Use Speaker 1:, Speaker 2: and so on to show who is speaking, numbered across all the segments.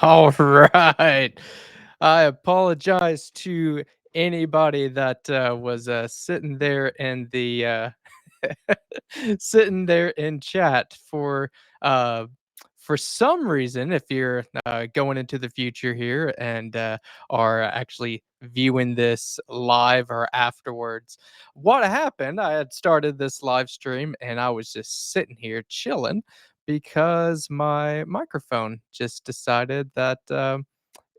Speaker 1: All right. I apologize to anybody that was sitting there in the sitting there in chat uh, for some reason. If you're going into the future here and are actually viewing this live or afterwards, what happened? I had started this live stream and I was just sitting here chilling because my microphone just decided that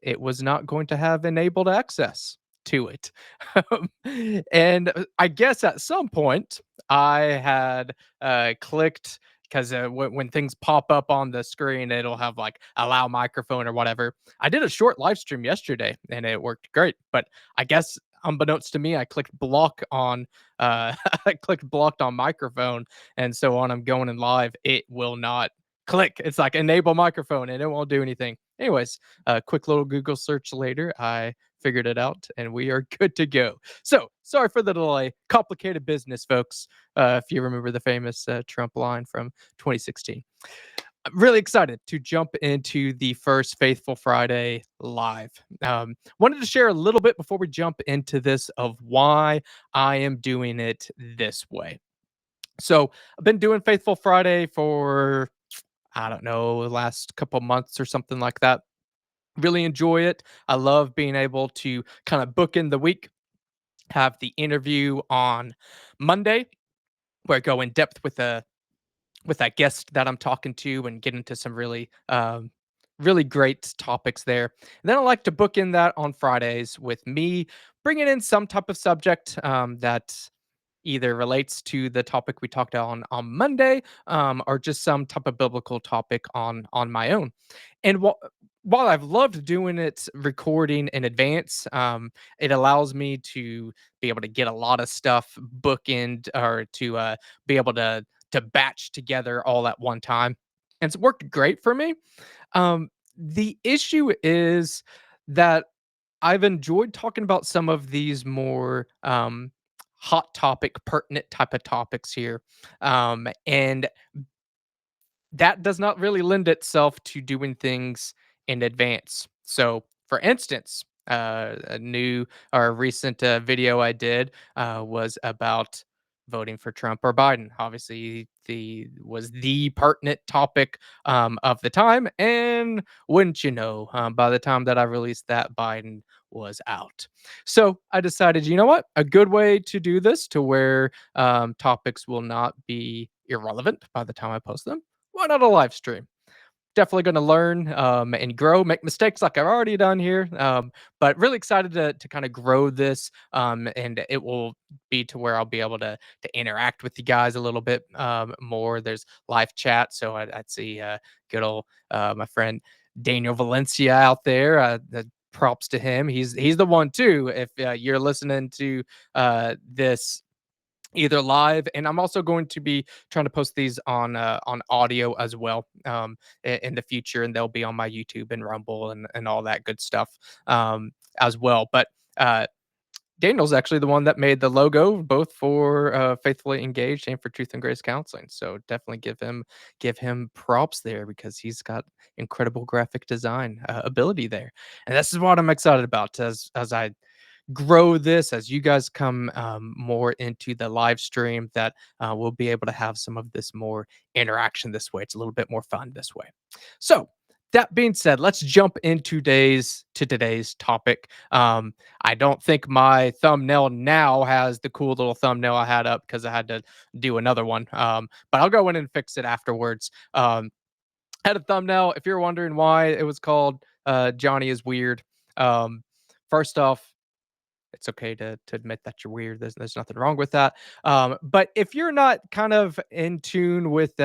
Speaker 1: it was not going to have enabled access to it. Um, and I guess at some point I had clicked because when things pop up on the screen, it'll have like allow microphone or whatever. I did a short live stream yesterday and it worked great, but I guess unbeknownst to me, I clicked block on I clicked blocked on microphone, and so on. I'm going in live, it will not click. It's like enable microphone, and it won't do anything. Anyways, a quick little Google search later, I figured it out, and we are good to go. So, sorry for the delay. Complicated business, folks. If you remember the famous Trump line from 2016. I'm really excited to jump into the first Faithful Friday live. Wanted to share a little bit before we jump into this of why I am doing it this way. So, I've been doing Faithful Friday for I don't know, the last couple months or something like that. Really enjoy it. I love being able to kind of book in the week, have the interview on Monday, where I go in depth with that guest that I'm talking to and get into some really great topics there. And then I like to book in that on Fridays with me bringing in some type of subject that either relates to the topic we talked on Monday, or just some type of biblical topic on my own. And while I've loved doing it recording in advance, it allows me to be able to get a lot of stuff bookend or to be able to batch together all at one time. And it's worked great for me. The issue is that I've enjoyed talking about some of these more hot topic, pertinent type of topics here. And that does not really lend itself to doing things in advance. So, for instance, a new or a recent video I did was about voting for Trump or Biden. Obviously, the pertinent topic of the time, and wouldn't you know, by the time that I released that, Biden was out. So I decided, you know what, a good way to do this to where topics will not be irrelevant by the time I post them, why not a live stream? Definitely going to learn and grow, make mistakes like I've already done here. But really excited to kind of grow this. And it will be to where I'll be able to interact with you guys a little bit more. There's live chat. So I'd see good old my friend Daniel Valencia out there. Props to him. He's the one too. If you're listening to this either live, and I'm also going to be trying to post these on audio as well in the future, and they'll be on my YouTube and Rumble and all that good stuff as well. But Daniel's actually the one that made the logo both for Faithfully Engaged and for Truth and Grace Counseling. So definitely give him props there because he's got incredible graphic design ability there, and this is what I'm excited about as I grow this as you guys come more into the live stream, that we'll be able to have some of this more interaction this way. It's a little bit more fun this way. So that being said, let's jump into today's topic. I don't think my thumbnail now has the cool little thumbnail I had up because I had to do another one. But I'll go in and fix it afterwards. Had a thumbnail. If you're wondering why it was called Johnny is Weird, first off, it's okay to admit that you're weird. There's nothing wrong with that. But if you're not kind of in tune with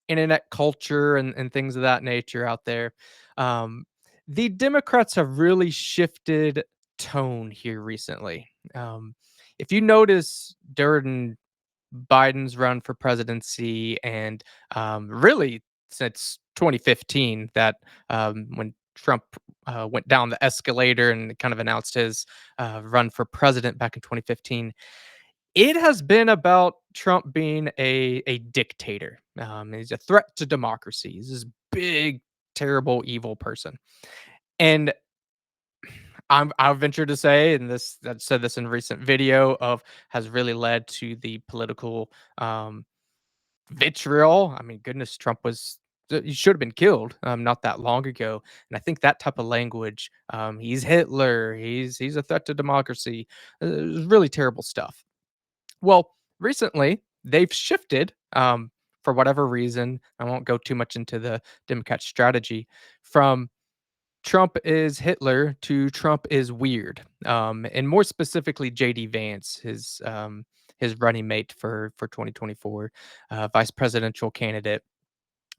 Speaker 1: internet culture and things of that nature out there, um, the Democrats have really shifted tone here recently. If you notice during Biden's run for presidency and really since 2015, that when Trump went down the escalator and kind of announced his run for president back in 2015, it has been about Trump being a dictator. He's a threat to democracy. He's this big terrible, evil person. And I'll venture to say, and this I've said this in a recent video of has really led to the political vitriol. I mean, goodness, Trump was he should have been killed not that long ago. And I think that type of language, he's Hitler, he's a threat to democracy, really terrible stuff. Well, recently they've shifted for whatever reason. I won't go too much into the Democrat strategy from Trump is Hitler to Trump is weird. And more specifically, JD Vance, his running mate for 2024, vice presidential candidate.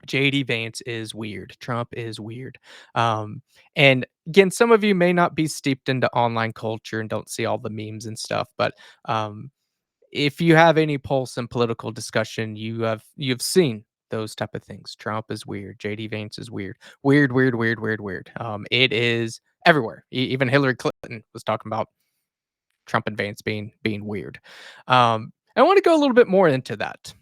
Speaker 1: JD Vance is weird. Trump is weird. Um, and again, some of you may not be steeped into online culture and don't see all the memes and stuff, but um, if you have any pulse in political discussion, you've seen those type of things. Trump is weird. JD Vance is weird. Weird, weird, weird, weird, weird. It is everywhere. Even Hillary Clinton was talking about Trump and Vance being weird. I want to go a little bit more into that.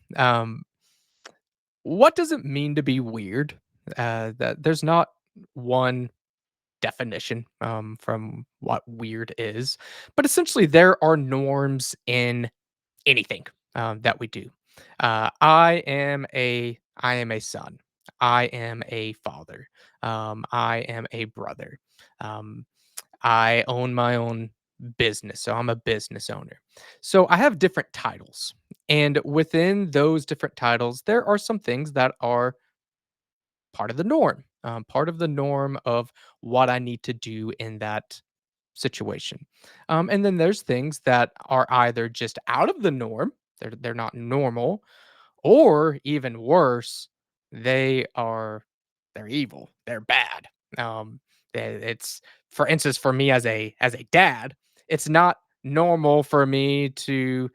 Speaker 1: What does it mean to be weird? That there's not one definition from what weird is, but essentially there are norms in anything that we do. I am a son. I am a father. I am a brother. Um, I own my own business, so I'm a business owner. So I have different titles, and within those different titles, there are some things that are part of the norm. Part of the norm of what I need to do in that situation. And then there's things that are either just out of the norm, they're not normal, or even worse, they're evil, they're bad. It's for instance for me as a dad, it's not normal for me to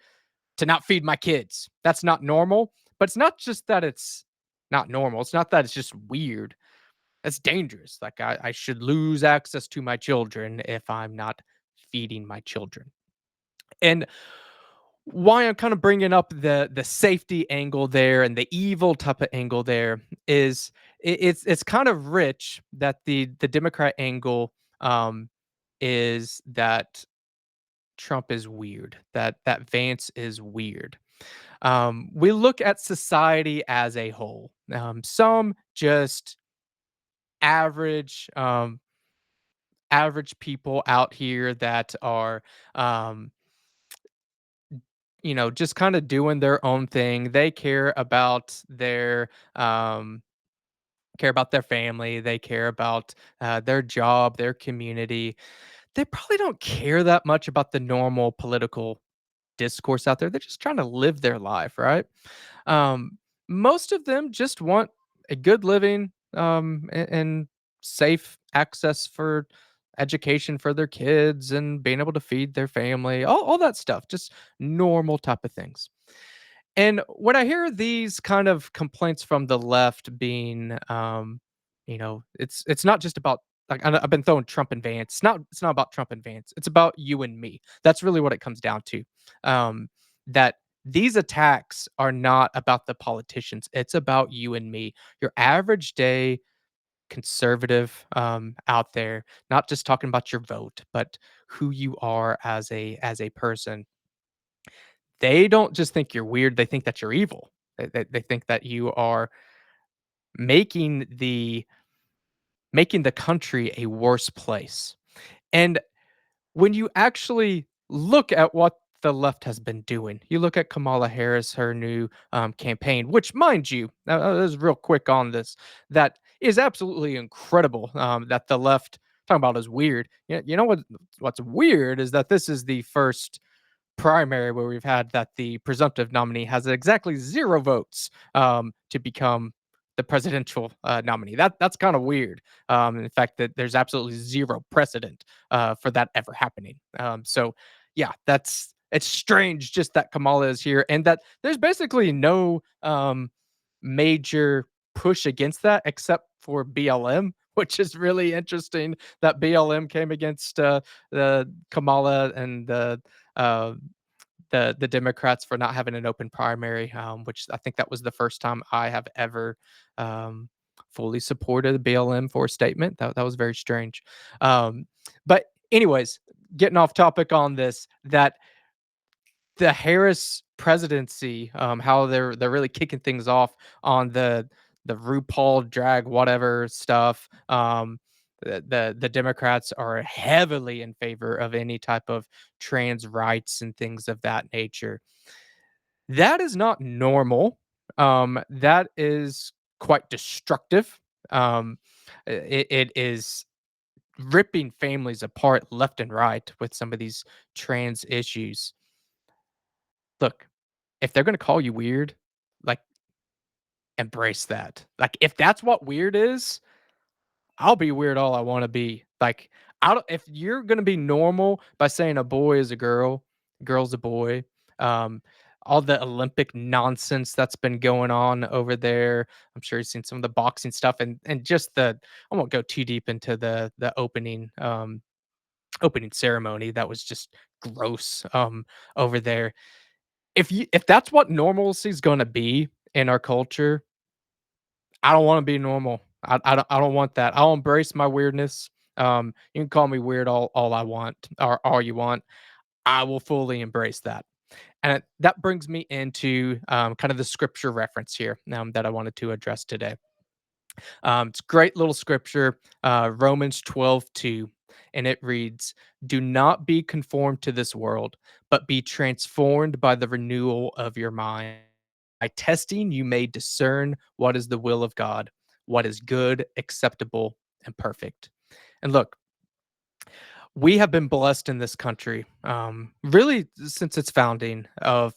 Speaker 1: not feed my kids. That's not normal, but it's not just that it's not normal. It's not that it's just weird. That's dangerous. Like I should lose access to my children if I'm not feeding my children. And why I'm kind of bringing up the safety angle there and the evil type of angle there is it's kind of rich that the Democrat angle is that Trump is weird, that Vance is weird. We look at society as a whole. Some just average average people out here that are um just kind of doing their own thing. They um care about their family, they care about their job, their community. They probably don't care that much about the normal political discourse out there. They're just trying to live their life, right? Um, Most of them just want a good living, and safe access for education for their kids and being able to feed their family, all that stuff, just normal type of things. And when I hear these kind of complaints from the left being, it's not just about like I've been throwing Trump and Vance. It's not about Trump and Vance. It's about you and me. That's really what it comes down to. That these attacks are not about the politicians. It's about you and me. Your average day conservative out there, not just talking about your vote, but who you are as a person. They don't just think you're weird, they think that you're evil. They think that you are making the making the country a worse place. And when you actually look at what the left has been doing, you look at Kamala Harris, her new campaign, which, mind you, is real quick on this, that is absolutely incredible. That the left talking about is weird. You know what's weird is that this is the first primary where we've had that the presumptive nominee has exactly 0 votes, to become the presidential, nominee. That's kinda weird, in fact, that there's absolutely 0 precedent, for that ever happening. So, yeah, it's strange just that Kamala is here and that there's basically no, major push against that except for BLM, which is really interesting that BLM came against, the Kamala and uh the Democrats for not having an open primary, which I think that was the first time I have ever um, fully supported the BLM for a statement. That was very strange. But anyways, getting off topic on this, that the Harris presidency, how they're really kicking things off on the RuPaul drag whatever stuff. The Democrats are heavily in favor of any type of trans rights and things of that nature. That is not normal. That is quite destructive. It is ripping families apart left and right with some of these trans issues. Look, if they're gonna call you weird, like, embrace that. Like, if that's what weird is, I'll be weird all I wanna be. Like, I don't if you're gonna be normal by saying a boy is a girl, a girl's a boy, um, all the Olympic nonsense that's been going on over there. I'm sure you've seen some of the boxing stuff and just I won't go too deep into the opening ceremony. That was just gross, over there. If that's what normalcy is gonna be in our culture, I don't wanna be normal. I don't want that. I'll embrace my weirdness. You can call me weird all I want or all you want. I will fully embrace that. And that brings me into, kind of the scripture reference here, that I wanted to address today. It's a great little scripture, Romans 12:2, and it reads, "Do not be conformed to this world, but be transformed by the renewal of your mind. By testing, you may discern what is the will of God, what is good, acceptable, and perfect." And look, we have been blessed in this country, really since its founding. Of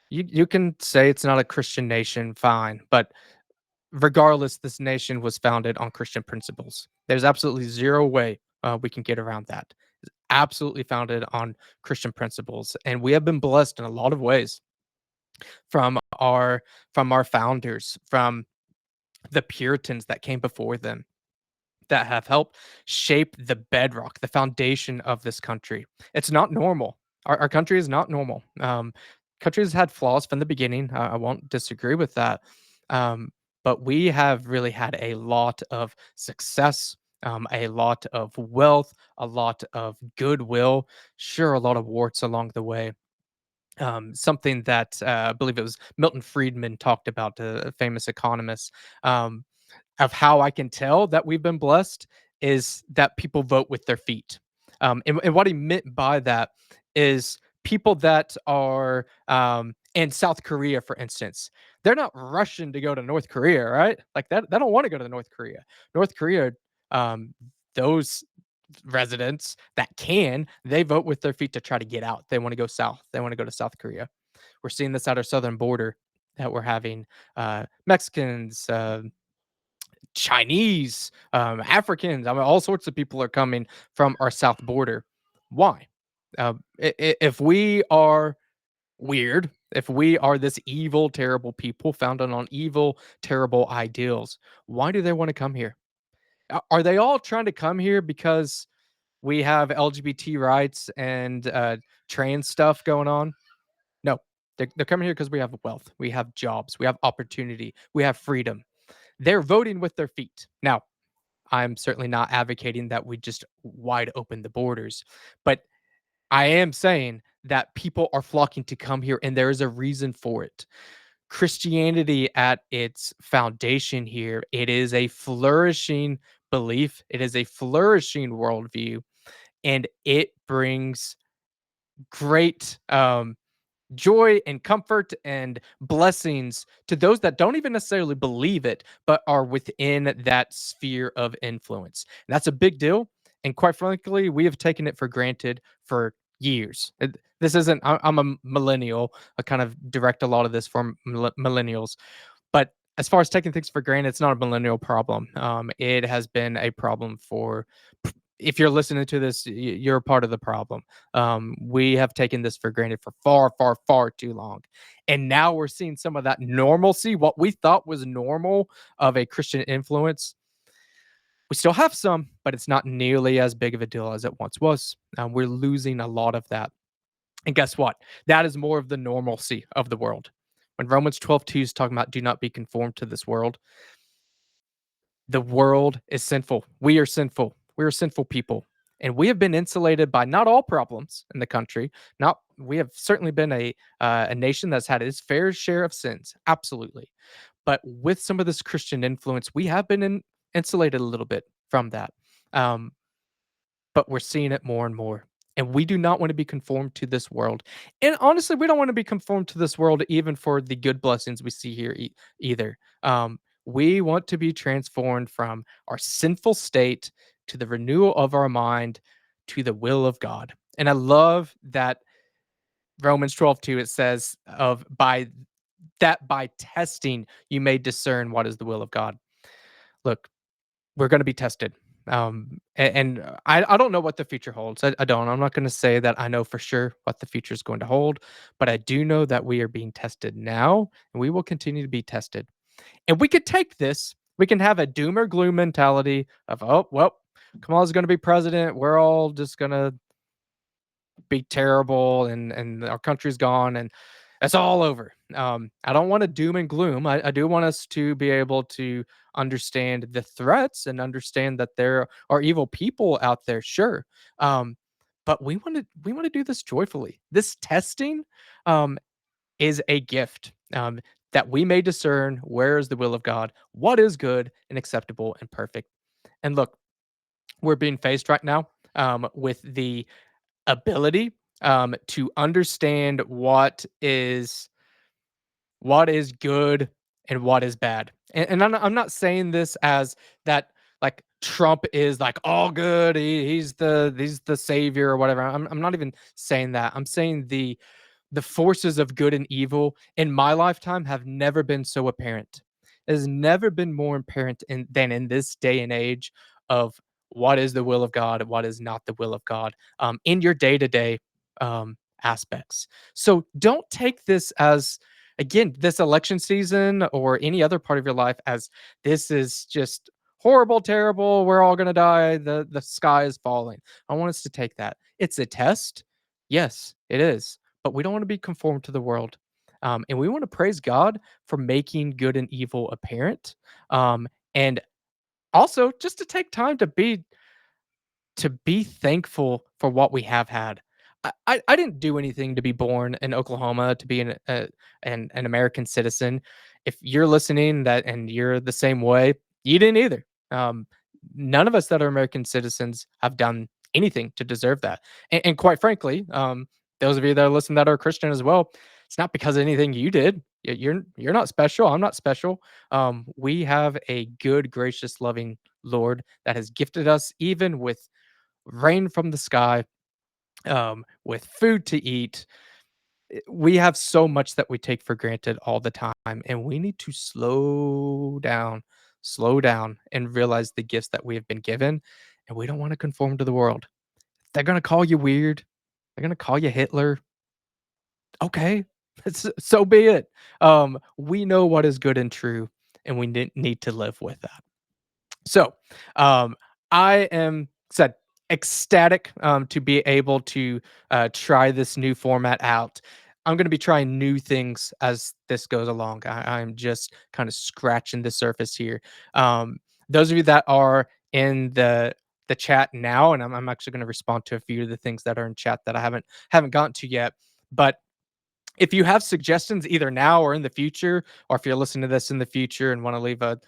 Speaker 1: you can say it's not a Christian nation, fine, but regardless, this nation was founded on Christian principles. There's absolutely zero way we can get around that. It's absolutely founded on Christian principles, and we have been blessed in a lot of ways from our founders, from the Puritans that came before them, that have helped shape the bedrock, the foundation of this country. It's not normal. Our country is not normal. Country has had flaws from the beginning. I won't disagree with that. But we have really had a lot of success, a lot of wealth, a lot of goodwill. Sure, a lot of warts along the way. Something that I believe it was Milton Friedman talked about, a famous economist. Of how I can tell that we've been blessed is that people vote with their feet. And what he meant by that is people that are in South Korea, for instance, they're not rushing to go to North Korea, right? Like that, they don't want to go to North Korea. North Korea, um, those residents that they vote with their feet to try to get out. They want to go south. They want to go to South Korea. We're seeing this at our southern border that we're having Mexicans, Chinese, Africans. I mean, all sorts of people are coming from our south border. Why? If we are weird, if we are this evil, terrible people founded on evil, terrible ideals, why do they want to come here? Are they all trying to come here because we have LGBT rights and trans stuff going on? No, they're coming here because we have wealth, we have jobs, we have opportunity, we have freedom. They're voting with their feet. Now, I'm certainly not advocating that we just wide open the borders, but I am saying that people are flocking to come here and there is a reason for it. Christianity at its foundation here, it is a flourishing belief, it is a flourishing worldview, and it brings great joy and comfort and blessings to those that don't even necessarily believe it, but are within that sphere of influence. And that's a big deal. And quite frankly, we have taken it for granted for years. This isn't, I'm a millennial. I kind of direct a lot of this from millennials. But as far as taking things for granted, it's not a millennial problem. It has been a problem for, if you're listening to this, you're a part of the problem. We have taken this for granted for far, far, far too long. And now we're seeing some of that normalcy, what we thought was normal of a Christian influence. We still have some, but it's not nearly as big of a deal as it once was. We're losing a lot of that. And guess what? That is more of the normalcy of the world. When Romans 12:2 is talking about do not be conformed to this world, The world is sinful. We are sinful. We are sinful people. And we have been insulated by not all problems in the country. Not we have certainly been a nation that's had its fair share of sins, absolutely. But with some of this Christian influence, we have been insulated a little bit from that. Um, but we're seeing it more and more. And we do not want to be conformed to this world. And honestly, we don't want to be conformed to this world even for the good blessings we see here either. We want to be transformed from our sinful state to the renewal of our mind to the will of God. And I love that Romans 12:2 it says of by testing you may discern what is the will of God. Look, we're gonna be tested. I don't know what the future holds. I don't. I'm not gonna say that I know for sure what the future is going to hold, but I do know that we are being tested now, and we will continue to be tested. And we could take this, we can have a doom or gloom mentality of, "Oh, well, Kamala's gonna be president. We're all just gonna be terrible and our country's gone and it's all over." I don't want to doom and gloom. I do want us to be able to understand the threats and understand that there are evil people out there, sure. But we want to do this joyfully. This testing um, is a gift that we may discern where is the will of God, what is good and acceptable and perfect. And look, we're being faced right now with the ability to understand what is good and what is bad. And I'm not saying this as that like Trump is like all good. He's the savior or whatever. I'm not even saying that. I'm saying the forces of good and evil in my lifetime have never been so apparent. It has never been more apparent than in this day and age of what is the will of God and what is not the will of God in your day to day aspects. So don't take this as, again, this election season or any other part of your life as this is just horrible, terrible. We're all going to die. The sky is falling. I want us to take that. It's a test. Yes, it is, but we don't want to be conformed to the world. And we want to praise God for making good and evil apparent. And also just to take time to be thankful for what we have had. I didn't do anything to be born in Oklahoma, to be an American citizen. If you're listening that and you're the same way, you didn't either. Um, None of us that are American citizens have done anything to deserve that. And quite frankly, those of you that are listening that are Christian as well, it's not because of anything you did. You're not special. I'm not special. We have a good, gracious, loving Lord that has gifted us even with rain from the sky, with food to eat. We have so much that we take for granted all the time, and we need to slow down, and realize the gifts that we have been given. And we don't want to conform to the world. They're going to call you weird. They're going to call you Hitler. Okay, so be it. We know what is good and true, and we need to live with that. So, I am said ecstatic to be able to try this new format out. I'm going to be trying new things as this goes along. I'm just kind of scratching the surface here. Those of you that are in the chat now, and I'm actually going to respond to a few of the things that are in chat that I haven't gotten to yet, but if you have suggestions either now or in the future, or if you're listening to this in the future and want to leave a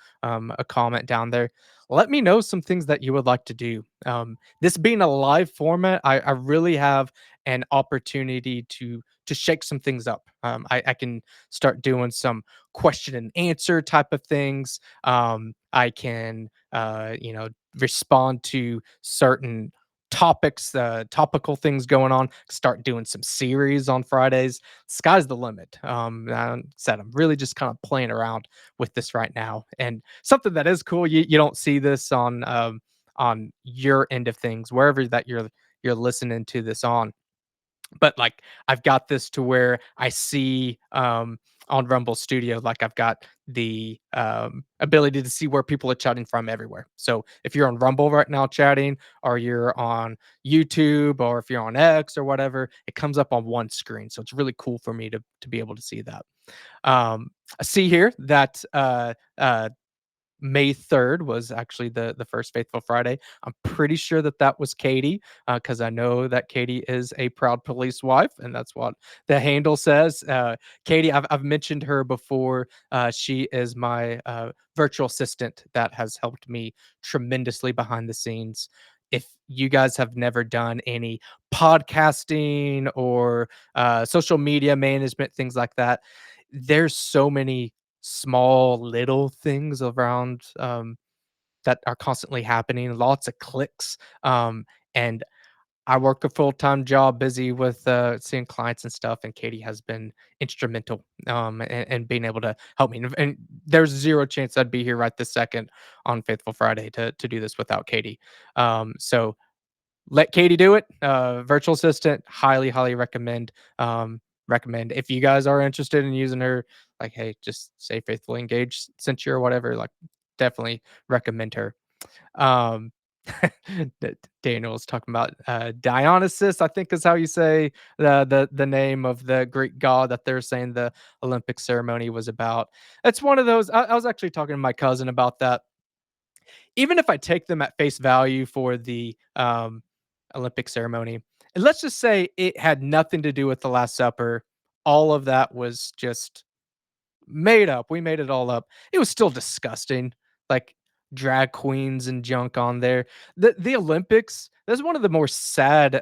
Speaker 1: comment down there, let me know some things that you would like to do. This being a live format, I really have an opportunity to shake some things up. I can start doing some question and answer type of things. I can respond to certain topics, topical things going on. Start doing some series on Fridays. Sky's the limit. I said I'm really just kind of playing around with this right now, and something that is cool. You don't see this on your end of things, wherever that you're listening to this on, but like I've got this to where I see on Rumble Studio, like I've got the ability to see where people are chatting from everywhere. So if you're on Rumble right now chatting, or you're on YouTube, or if you're on X or whatever, it comes up on one screen. So it's really cool for me to be able to see that. I see here that May 3rd was actually the first Faithful Friday. I'm pretty sure that that was Katie, because I know that Katie is a proud police wife, and that's what the handle says. Katie, I've mentioned her before. She is my virtual assistant that has helped me tremendously behind the scenes. If you guys have never done any podcasting or social media management, things like that, there's so many small little things around that are constantly happening, lots of clicks. And I work a full-time job, busy with seeing clients and stuff, and Katie has been instrumental and being able to help me. And there's zero chance I'd be here right this second on Faithful Friday to do this without Katie. So let Katie do it. Virtual assistant, highly, highly recommend. Recommend if you guys are interested in using her. Like, hey, just say faithfully engaged sent you or whatever. Like, definitely recommend her. Um, Daniel was talking about Dionysus, I think is how you say the name of the Greek god that they're saying the Olympic ceremony was about. It's one of those. I was actually talking to my cousin about that. Even if I take them at face value for the Olympic ceremony, and let's just say it had nothing to do with the Last Supper, all of that was just made up. We made it all up. It was still disgusting, like drag queens and junk on there. The Olympics, that's one of the more sad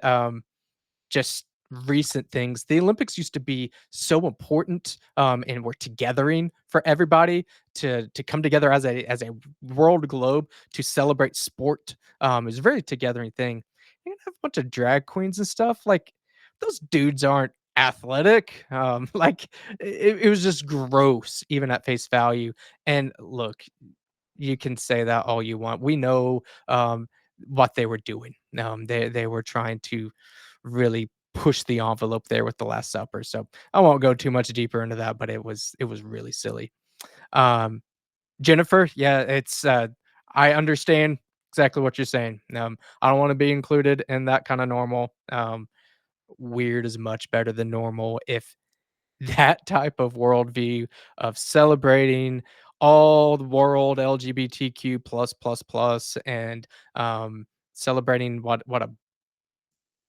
Speaker 1: just recent things. The Olympics used to be so important, and were togethering for everybody to come together as a world globe to celebrate sport. It was a very togethering thing. You have a bunch of drag queens and stuff. Like those dudes aren't athletic. Like it was just gross, even at face value. And look, you can say that all you want. We know what they were doing. They were trying to really push the envelope there with the Last Supper. So I won't go too much deeper into that, but it was really silly. Um, Jennifer, yeah, it's I understand exactly what you're saying. I don't want to be included in that kind of normal. Weird is much better than normal. If that type of worldview of celebrating all the world LGBTQ plus and celebrating what a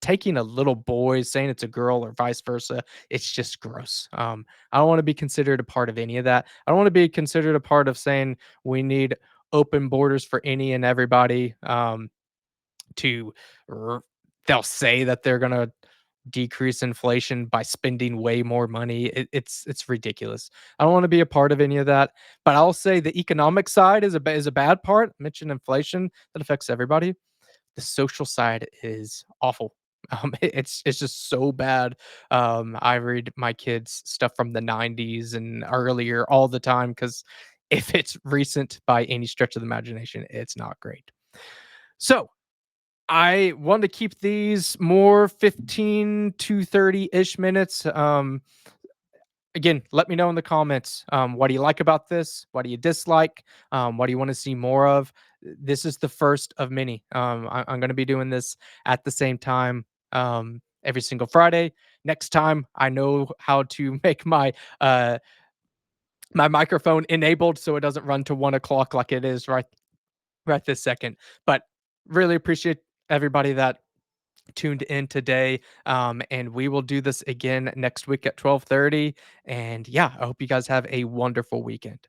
Speaker 1: taking a little boy, saying it's a girl or vice versa, it's just gross. I don't want to be considered a part of any of that. I don't want to be considered a part of saying we need open borders for any and everybody. To r- they'll say that they're gonna decrease inflation by spending way more money. It's ridiculous. I don't want to be a part of any of that. But I'll say the economic side is a bad part. I mentioned inflation that affects everybody. The social side is awful. It's just so bad. I read my kids stuff from the '90s and earlier all the time because if it's recent by any stretch of the imagination, it's not great. So I want to keep these more 15 to 30-ish minutes. Again, let me know in the comments. What do you like about this? What do you dislike? What do you want to see more of? This is the first of many. I'm going to be doing this at the same time every single Friday. Next time, I know how to make my microphone enabled so it doesn't run to 1 o'clock like it is right this second. But really appreciate everybody that tuned in today. And we will do this again next week at 12:30. And yeah, I hope you guys have a wonderful weekend.